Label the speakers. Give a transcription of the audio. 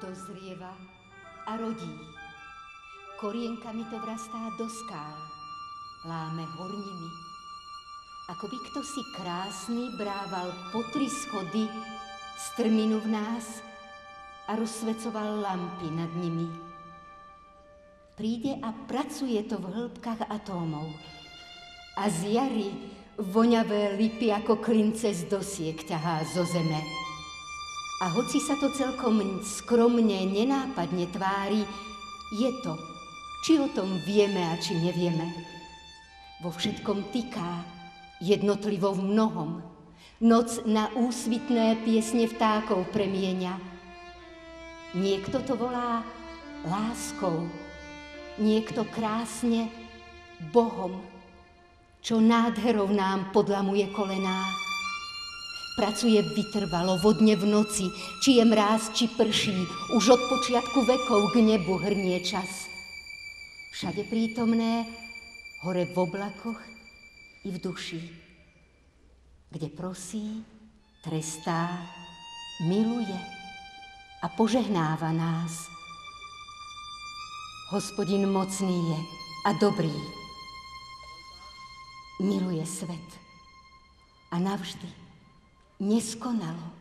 Speaker 1: dozrieva a rodí. Korienkami to vrastá do skál, láme horniny. Ako by kto si krásny brával po 3 schody strminu v nás a rozsvecoval lampy nad nimi. Príde a pracuje to v hĺbkach atómov. A z jary voňavé lipy ako klince z dosiek ťahá zo zeme. A hoci sa to celkom skromne, nenápadne tvári, je to, či o tom vieme a či nevieme. Vo všetkom tyká, jednotlivo v mnohom. Noc na úsvitné piesne vtákov premieňa. Niekto to volá láskou, niekto krásne Bohom, čo nádherou nám podlamuje kolená. Pracuje vytrvalo vodne v noci, či je mráz, či prší, už od počiatku vekov k nebu hrnie čas. Všade prítomné, hore v oblakoch i v duši, kde prosí, trestá, miluje a požehnáva nás. Hospodin mocný je a dobrý. Miluje svet a navždy, neskonalo.